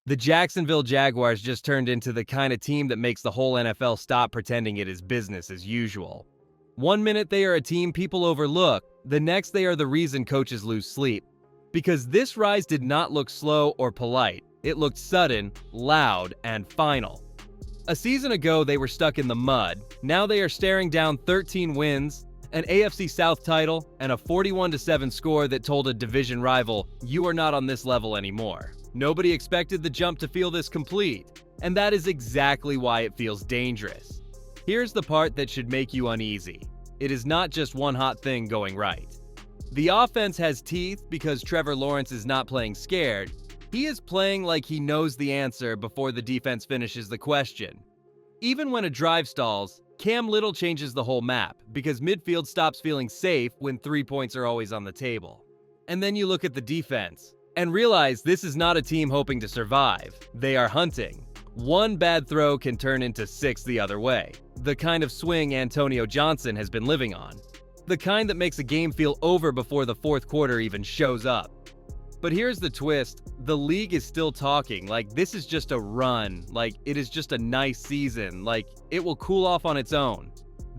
The Jacksonville Jaguars just turned into the kind of team that makes the whole NFL stop pretending it is business as usual. One minute they are a team people overlook, the next they are the reason coaches lose sleep. Because this rise did not look slow or polite, it looked sudden, loud, and final. A season ago they were stuck in the mud, now they are staring down 13 wins, an AFC South title, and a 41-7 score that told a division rival, "You are not on this level anymore." Nobody expected the jump to feel this complete, and that is exactly why it feels dangerous. Here's the part that should make you uneasy. It is not just one hot thing going right. The offense has teeth because Trevor Lawrence is not playing scared. He is playing like he knows the answer before the defense finishes the question. Even when a drive stalls, Cam Little changes the whole map because midfield stops feeling safe when 3 points are always on the table. And then you look at the defense and realize this is not a team hoping to survive. They are hunting. One bad throw can turn into 6 the other way. The kind of swing Antonio Johnson has been living on. The kind that makes a game feel over before the fourth quarter even shows up. But here's the twist. The league is still talking like this is just a run, like it is just a nice season, like it will cool off on its own.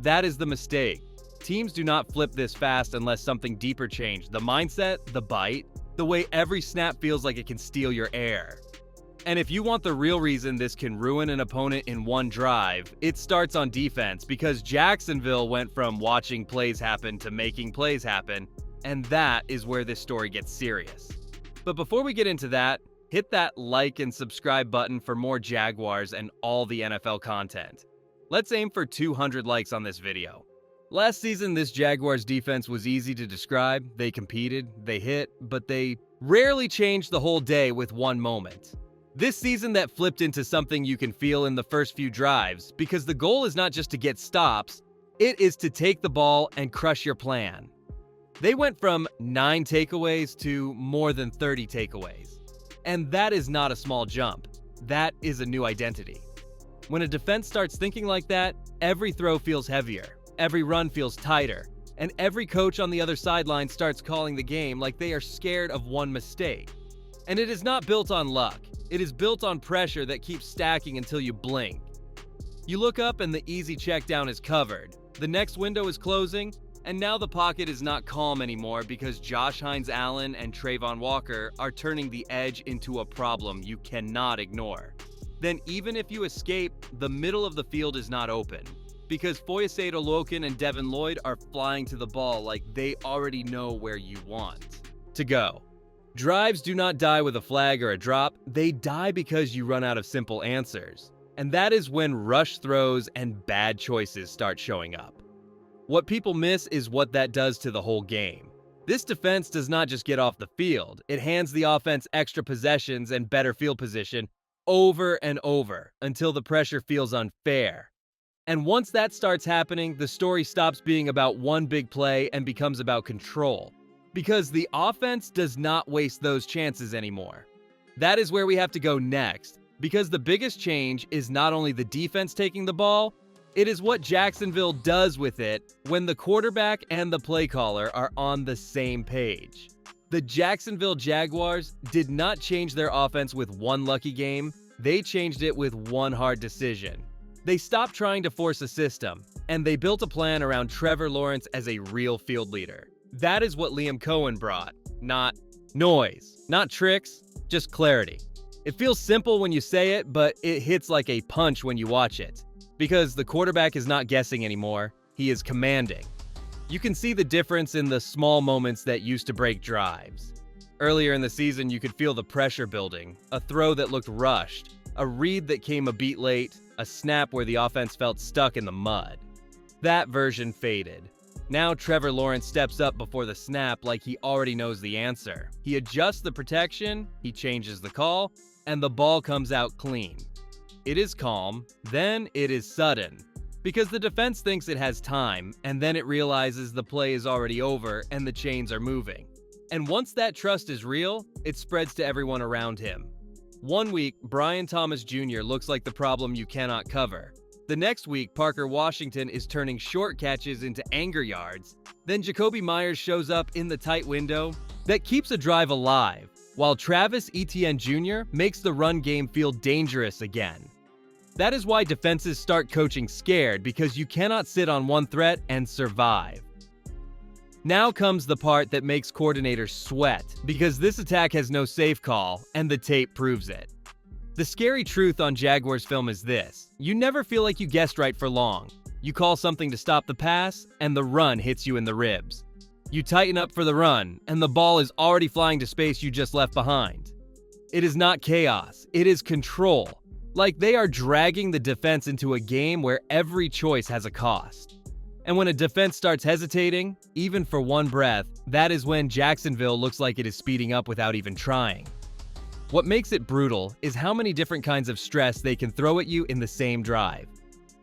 That is the mistake. Teams do not flip this fast unless something deeper changed. The mindset, the bite, the way every snap feels like it can steal your air. And if you want the real reason this can ruin an opponent in one drive, it starts on defense because Jacksonville went from watching plays happen to making plays happen, and that is where this story gets serious. But before we get into that, hit that like and subscribe button for more Jaguars and all the NFL content. Let's aim for 200 likes on this video. Last season, this Jaguars defense was easy to describe. They competed, they hit, but they rarely changed the whole day with one moment. This season that flipped into something you can feel in the first few drives because the goal is not just to get stops, it is to take the ball and crush your plan. They went from 9 takeaways to more than 30 takeaways. And that is not a small jump. That is a new identity. When a defense starts thinking like that, every throw feels heavier, every run feels tighter, and every coach on the other sideline starts calling the game like they are scared of one mistake. And it is not built on luck. It is built on pressure that keeps stacking until you blink. You look up and the easy check down is covered. The next window is closing, and now the pocket is not calm anymore because Josh Hines-Allen and Trayvon Walker are turning the edge into a problem you cannot ignore. Then even if you escape, the middle of the field is not open because Foyesade Oloken and Devin Lloyd are flying to the ball like they already know where you want to go. Drives do not die with a flag or a drop, they die because you run out of simple answers. And that is when rush throws and bad choices start showing up. What people miss is what that does to the whole game. This defense does not just get off the field, it hands the offense extra possessions and better field position over and over until the pressure feels unfair. And once that starts happening, the story stops being about one big play and becomes about control. Because the offense does not waste those chances anymore. That is where we have to go next, because the biggest change is not only the defense taking the ball, it is what Jacksonville does with it when the quarterback and the play caller are on the same page. The Jacksonville Jaguars did not change their offense with one lucky game, they changed it with one hard decision. They stopped trying to force a system, and they built a plan around Trevor Lawrence as a real field leader. That is what Liam Cohen brought. Not noise, not tricks, just clarity. It feels simple when you say it, but it hits like a punch when you watch it. Because the quarterback is not guessing anymore, he is commanding. You can see the difference in the small moments that used to break drives. Earlier in the season, you could feel the pressure building, a throw that looked rushed, a read that came a beat late, a snap where the offense felt stuck in the mud. That version faded. Now Trevor Lawrence steps up before the snap like he already knows the answer. He adjusts the protection, he changes the call, and the ball comes out clean. It is calm, then it is sudden. Because the defense thinks it has time, and then it realizes the play is already over and the chains are moving. And once that trust is real, it spreads to everyone around him. One week, Brian Thomas Jr. looks like the problem you cannot cover. The next week, Parker Washington is turning short catches into anger yards. Then Jacoby Myers shows up in the tight window that keeps a drive alive. while Travis Etienne Jr. makes the run game feel dangerous again. That is why defenses start coaching scared, because you cannot sit on one threat and survive. Now comes the part that makes coordinators sweat, because this attack has no safe call, and the tape proves it. The scary truth on Jaguars film is this: you never feel like you guessed right for long. You call something to stop the pass, and the run hits you in the ribs. You tighten up for the run, and the ball is already flying to space you just left behind. It is not chaos, it is control. Like they are dragging the defense into a game where every choice has a cost. And when a defense starts hesitating, even for one breath, that is when Jacksonville looks like it is speeding up without even trying. What makes it brutal is how many different kinds of stress they can throw at you in the same drive.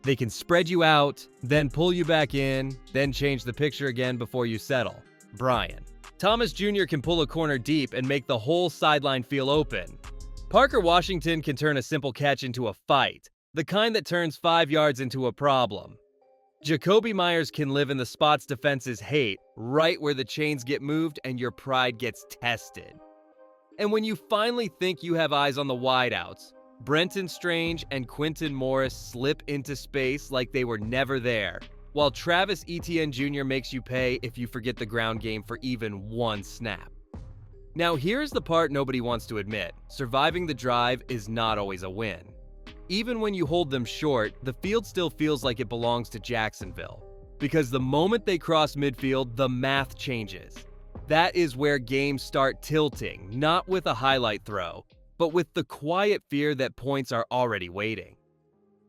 They can spread you out, then pull you back in, then change the picture again before you settle. Brian. Thomas Jr. can pull a corner deep and make the whole sideline feel open. Parker Washington can turn a simple catch into a fight, the kind that turns 5 yards into a problem. Jakobi Meyers can live in the spots defenses hate, right where the chains get moved and your pride gets tested. And when you finally think you have eyes on the wideouts, Brenton Strange and Quinton Morris slip into space like they were never there, while Travis Etienne Jr. makes you pay if you forget the ground game for even one snap. Now here's the part nobody wants to admit: surviving the drive is not always a win. Even when you hold them short, the field still feels like it belongs to Jacksonville. Because the moment they cross midfield, the math changes. That is where games start tilting, not with a highlight throw, but with the quiet fear that points are already waiting.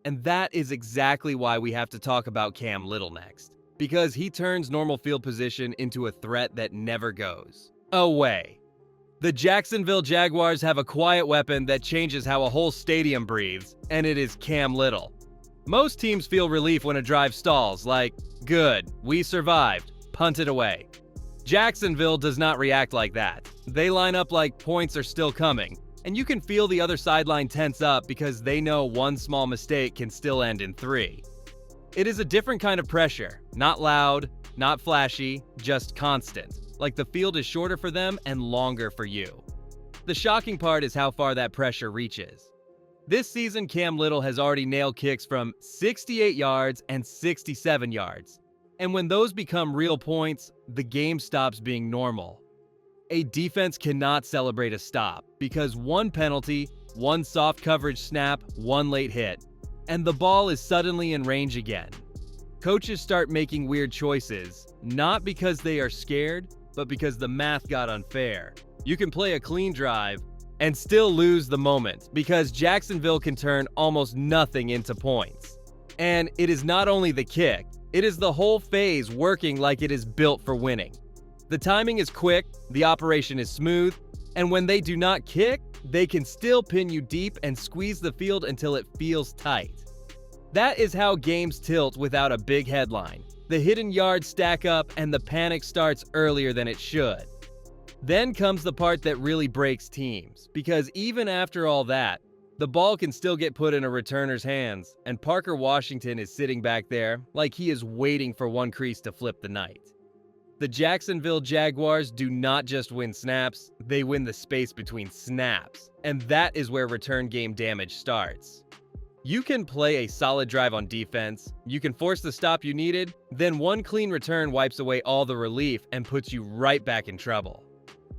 And that is exactly why we have to talk about Cam Little next. Because he turns normal field position into a threat that never goes away. The Jacksonville Jaguars have a quiet weapon that changes how a whole stadium breathes, and it is Cam Little. Most teams feel relief when a drive stalls, like, good, we survived, punt it away. Jacksonville does not react like that. They line up like points are still coming, and you can feel the other sideline tense up because they know one small mistake can still end in 3. It is a different kind of pressure, not loud, not flashy, just constant. Like the field is shorter for them and longer for you. The shocking part is how far that pressure reaches. This season, Cam Little has already nailed kicks from 68 yards and 67 yards. And when those become real points, the game stops being normal. A defense cannot celebrate a stop because one penalty, one soft coverage snap, one late hit, and the ball is suddenly in range again. Coaches start making weird choices, not because they are scared, but because the math got unfair. You can play a clean drive and still lose the moment because Jacksonville can turn almost nothing into points. And it is not only the kick, it is the whole phase working like it is built for winning. The timing is quick, the operation is smooth, and when they do not kick, they can still pin you deep and squeeze the field until it feels tight. That is how games tilt without a big headline. The hidden yards stack up and the panic starts earlier than it should. Then comes the part that really breaks teams, because even after all that, the ball can still get put in a returner's hands, and Parker Washington is sitting back there like he is waiting for one crease to flip the night. The Jacksonville Jaguars do not just win snaps, they win the space between snaps, and that is where return game damage starts. You can play a solid drive on defense, you can force the stop you needed, then one clean return wipes away all the relief and puts you right back in trouble.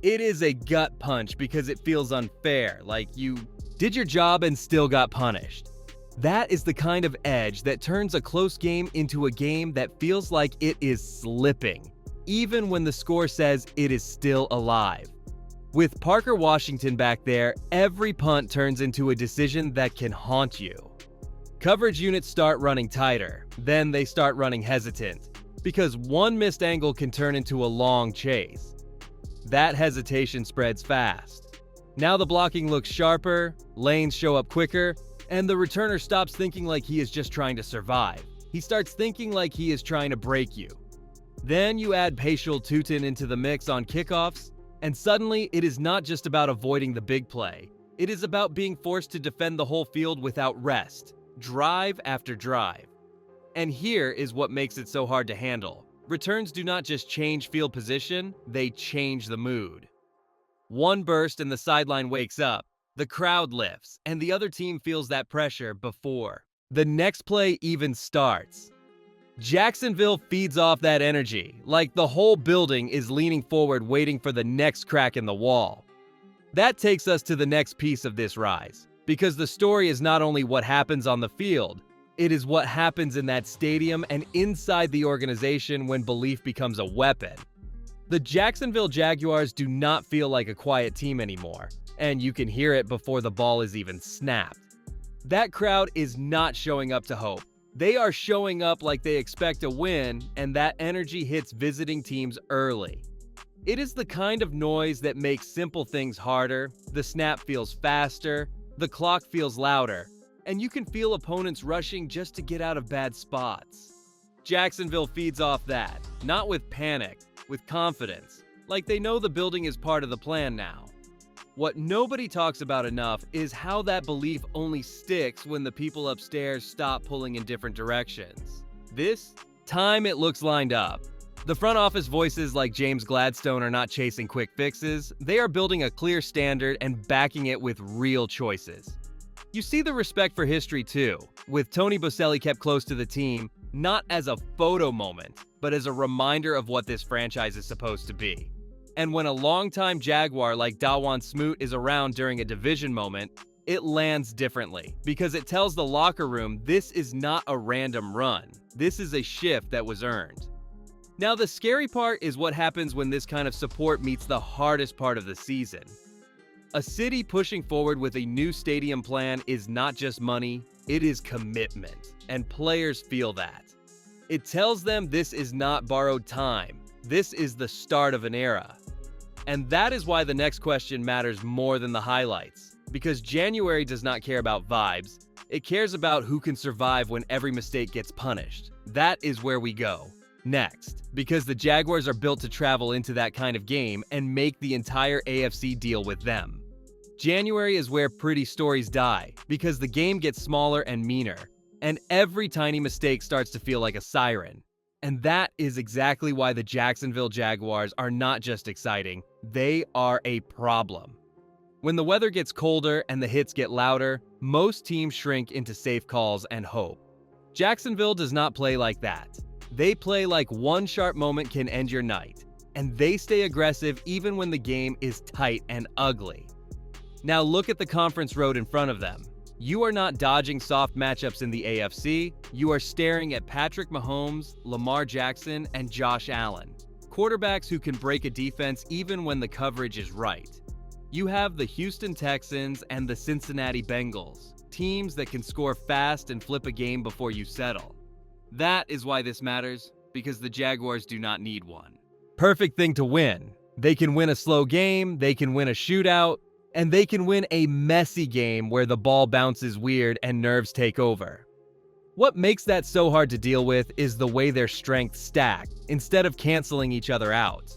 It is a gut punch because it feels unfair, like you did your job and still got punished. That is the kind of edge that turns a close game into a game that feels like it is slipping, even when the score says it is still alive. With Parker Washington back there, every punt turns into a decision that can haunt you. Coverage units start running tighter, then they start running hesitant, because one missed angle can turn into a long chase. That hesitation spreads fast. Now the blocking looks sharper, lanes show up quicker, and the returner stops thinking like he is just trying to survive. He starts thinking like he is trying to break you. Then you add Paschal Tutin into the mix on kickoffs, and suddenly it is not just about avoiding the big play. It is about being forced to defend the whole field without rest, drive after drive. And here is what makes it so hard to handle. Returns do not just change field position, they change the mood. One burst and the sideline wakes up. The crowd lifts, and the other team feels that pressure before the next play even starts. Jacksonville feeds off that energy, like the whole building is leaning forward waiting for the next crack in the wall. That takes us to the next piece of this rise, because the story is not only what happens on the field, it is what happens in that stadium and inside the organization when belief becomes a weapon. The Jacksonville Jaguars do not feel like a quiet team anymore, and you can hear it before the ball is even snapped. That crowd is not showing up to hope. They are showing up like they expect a win, and that energy hits visiting teams early. It is the kind of noise that makes simple things harder, the snap feels faster, the clock feels louder, and you can feel opponents rushing just to get out of bad spots. Jacksonville feeds off that, not with panic, with confidence, like they know the building is part of the plan now. What nobody talks about enough is how that belief only sticks when the people upstairs stop pulling in different directions. This time it looks lined up. The front office voices like James Gladstone are not chasing quick fixes, they are building a clear standard and backing it with real choices. You see the respect for history too, with Tony Boselli kept close to the team, not as a photo moment, but as a reminder of what this franchise is supposed to be. And when a longtime Jaguar like Dawan Smoot is around during a division moment, it lands differently because it tells the locker room this is not a random run. This is a shift that was earned. Now, the scary part is what happens when this kind of support meets the hardest part of the season. A city pushing forward with a new stadium plan is not just money, it is commitment, and players feel that. It tells them this is not borrowed time, this is the start of an era. And that is why the next question matters more than the highlights, because January does not care about vibes, it cares about who can survive when every mistake gets punished. That is where we go next, because the Jaguars are built to travel into that kind of game and make the entire AFC deal with them. January is where pretty stories die, because the game gets smaller and meaner, and every tiny mistake starts to feel like a siren. And that is exactly why the Jacksonville Jaguars are not just exciting, they are a problem. When the weather gets colder and the hits get louder, most teams shrink into safe calls and hope. Jacksonville does not play like that. They play like one sharp moment can end your night, and they stay aggressive even when the game is tight and ugly. Now look at the conference road in front of them. You are not dodging soft matchups in the AFC, you are staring at Patrick Mahomes, Lamar Jackson, and Josh Allen, quarterbacks who can break a defense even when the coverage is right. You have the Houston Texans and the Cincinnati Bengals, teams that can score fast and flip a game before you settle. That is why this matters, because the Jaguars do not need one. Perfect thing to win. They can win a slow game, they can win a shootout, and they can win a messy game where the ball bounces weird and nerves take over. What makes that so hard to deal with is the way their strengths stack, instead of canceling each other out.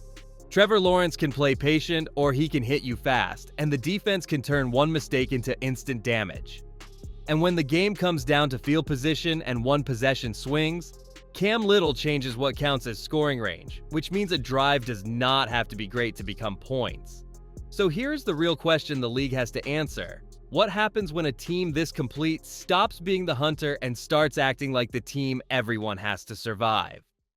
Trevor Lawrence can play patient or he can hit you fast, and the defense can turn one mistake into instant damage. And when the game comes down to field position and one possession swings, Cam Little changes what counts as scoring range, which means a drive does not have to be great to become points. So here's the real question the league has to answer. What happens when a team this complete stops being the hunter and starts acting like the team everyone has to survive?